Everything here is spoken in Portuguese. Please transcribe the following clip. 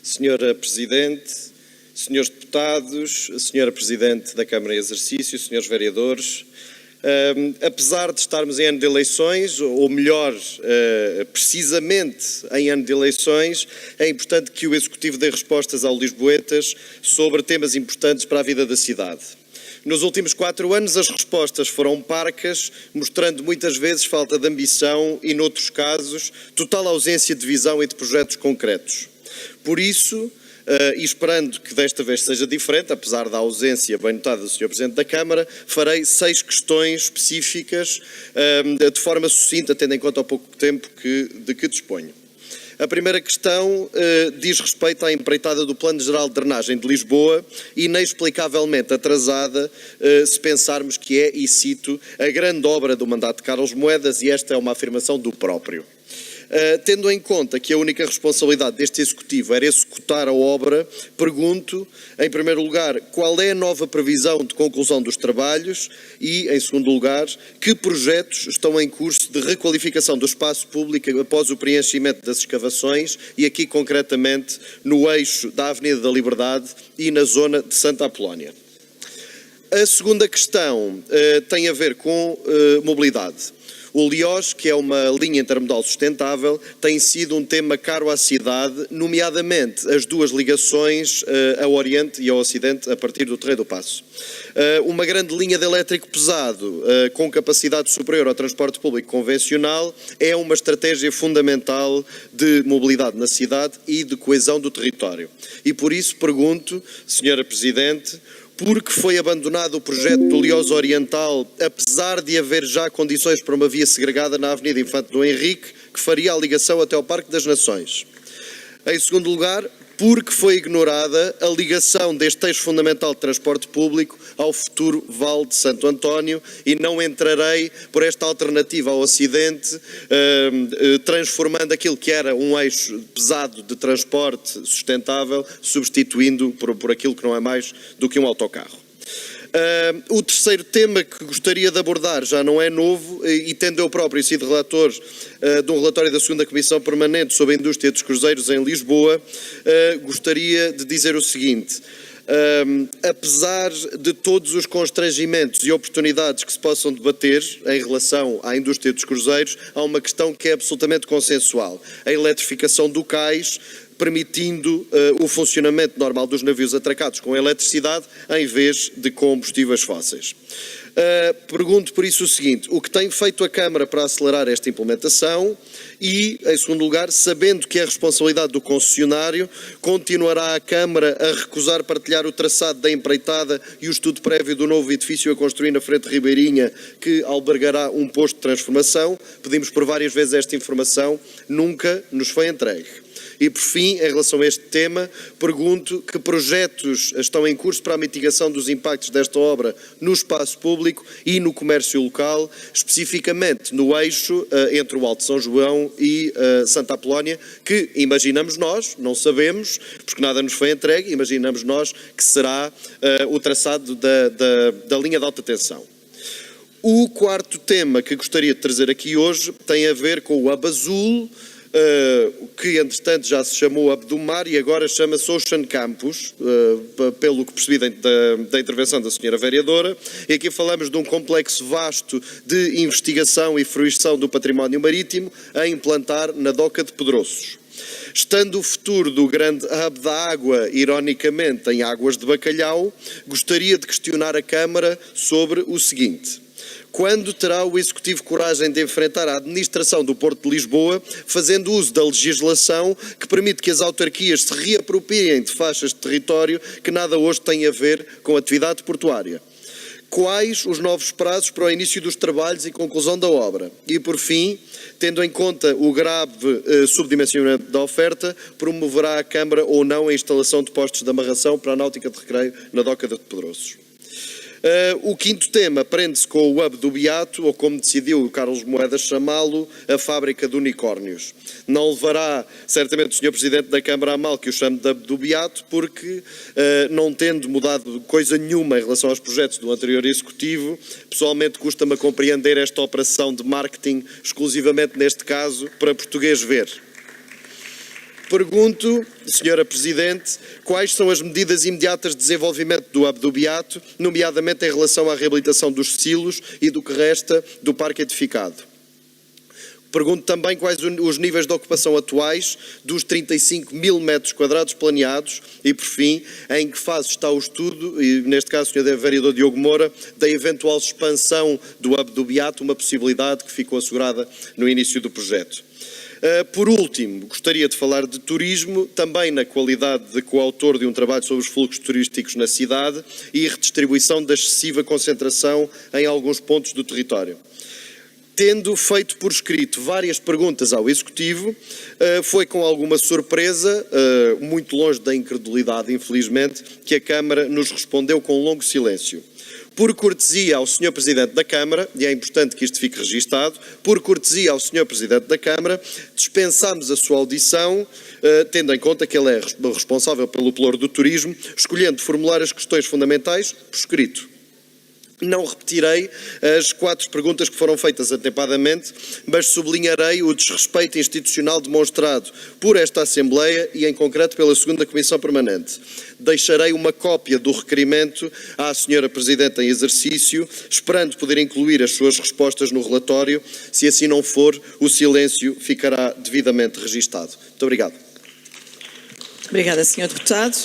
Senhora Presidente, senhores deputados, Senhora Presidente da Câmara em Exercício, senhores vereadores, apesar de estarmos em ano de eleições, ou melhor, precisamente em ano de eleições, é importante que o Executivo dê respostas aos lisboetas sobre temas importantes para a vida da cidade. Nos últimos 4 anos as respostas foram parcas, mostrando muitas vezes falta de ambição e, noutros casos, total ausência de visão e de projetos concretos. Por isso, e esperando que desta vez seja diferente, apesar da ausência bem notada do Sr. Presidente da Câmara, farei 6 questões específicas de forma sucinta, tendo em conta o pouco tempo de que disponho. A primeira questão diz respeito à empreitada do Plano Geral de Drenagem de Lisboa, inexplicavelmente atrasada, se pensarmos que é, e cito, a grande obra do mandato de Carlos Moedas, e esta é uma afirmação do próprio. Tendo em conta que a única responsabilidade deste Executivo era executar a obra, pergunto, em primeiro lugar, qual é a nova previsão de conclusão dos trabalhos e, em segundo lugar, que projetos estão em curso de requalificação do espaço público após o preenchimento das escavações e aqui concretamente no eixo da Avenida da Liberdade e na zona de Santa Apolónia. A segunda questão tem a ver com mobilidade. O LIOS, que é uma linha intermodal sustentável, tem sido um tema caro à cidade, nomeadamente as duas ligações ao Oriente e ao Ocidente a partir do Terreiro do Paço. Uma grande linha de elétrico pesado com capacidade superior ao transporte público convencional é uma estratégia fundamental de mobilidade na cidade e de coesão do território. E por isso pergunto, Senhora Presidente, por que foi abandonado o projeto do LIOS Oriental, apesar de haver já condições para uma via segregada na Avenida Infante Dom Henrique, que faria a ligação até ao Parque das Nações? Em segundo lugar, por que foi ignorada a ligação deste eixo fundamental de transporte público ao futuro Vale de Santo António, e não entrarei por esta alternativa ao Ocidente, transformando aquilo que era um eixo pesado de transporte sustentável, substituindo por aquilo que não é mais do que um autocarro. O terceiro tema que gostaria de abordar já não é novo, e tendo eu próprio sido relator de um relatório da 2ª Comissão Permanente sobre a Indústria dos Cruzeiros em Lisboa, gostaria de dizer o seguinte: apesar de todos os constrangimentos e oportunidades que se possam debater em relação à indústria dos cruzeiros, há uma questão que é absolutamente consensual: a eletrificação do cais, permitindo o funcionamento normal dos navios atracados com eletricidade em vez de combustíveis fósseis. Pergunto por isso o seguinte: o que tem feito a Câmara para acelerar esta implementação? E, em segundo lugar, sabendo que é responsabilidade do concessionário, continuará a Câmara a recusar partilhar o traçado da empreitada e o estudo prévio do novo edifício a construir na Frente Ribeirinha, que albergará um posto de transformação? Pedimos por várias vezes esta informação, nunca nos foi entregue. E, por fim, em relação a este tema, pergunto que projetos estão em curso para a mitigação dos impactos desta obra no espaço público e no comércio local, especificamente no eixo entre o Alto São João e Santa Apolónia, que imaginamos nós, não sabemos, porque nada nos foi entregue, imaginamos nós que será o traçado da linha de alta tensão. O quarto tema que gostaria de trazer aqui hoje tem a ver com o Hub Azul, que entretanto já se chamou Hub do Mar e agora chama-se Ocean Campus, pelo que percebi da intervenção da senhora vereadora. E aqui falamos de um complexo vasto de investigação e fruição do património marítimo a implantar na Doca de Pedroços. Estando o futuro do grande hub da água, ironicamente, em águas de bacalhau, gostaria de questionar a Câmara sobre o seguinte: quando terá o Executivo coragem de enfrentar a administração do Porto de Lisboa, fazendo uso da legislação que permite que as autarquias se reapropriem de faixas de território que nada hoje têm a ver com a atividade portuária? Quais os novos prazos para o início dos trabalhos e conclusão da obra? E, por fim, tendo em conta o grave subdimensionamento da oferta, promoverá a Câmara ou não a instalação de postos de amarração para a náutica de recreio na Doca de Pedroços? O quinto tema prende-se com o Hub do Beato, ou como decidiu o Carlos Moedas chamá-lo, a fábrica de unicórnios. Não levará certamente o Sr. Presidente da Câmara a mal que o chame de Hub do Beato, porque não tendo mudado coisa nenhuma em relação aos projetos do anterior Executivo, pessoalmente custa-me a compreender esta operação de marketing exclusivamente neste caso para português ver. Pergunto, Senhora Presidente, quais são as medidas imediatas de desenvolvimento do Hub do Beato, nomeadamente em relação à reabilitação dos silos e do que resta do parque edificado. Pergunto também quais os níveis de ocupação atuais dos 35 mil metros quadrados planeados e, por fim, em que fase está o estudo, e neste caso o Sr. Vereador Diogo Moura, da eventual expansão do Hub do Beato, uma possibilidade que ficou assegurada no início do projeto. Por último, gostaria de falar de turismo, também na qualidade de coautor de um trabalho sobre os fluxos turísticos na cidade e redistribuição da excessiva concentração em alguns pontos do território. Tendo feito por escrito várias perguntas ao Executivo, foi com alguma surpresa, muito longe da incredulidade, infelizmente, que a Câmara nos respondeu com um longo silêncio. Por cortesia ao Sr. Presidente da Câmara, e é importante que isto fique registado, por cortesia ao Sr. Presidente da Câmara, dispensámos a sua audição, tendo em conta que ele é responsável pelo pelouro do turismo, escolhendo formular as questões fundamentais por escrito. Não repetirei as 4 perguntas que foram feitas atempadamente, mas sublinharei o desrespeito institucional demonstrado por esta Assembleia e, em concreto, pela 2ª Comissão Permanente. Deixarei uma cópia do requerimento à Sra. Presidente em exercício, esperando poder incluir as suas respostas no relatório. Se assim não for, o silêncio ficará devidamente registado. Muito obrigado. Obrigada, Sr. Deputado.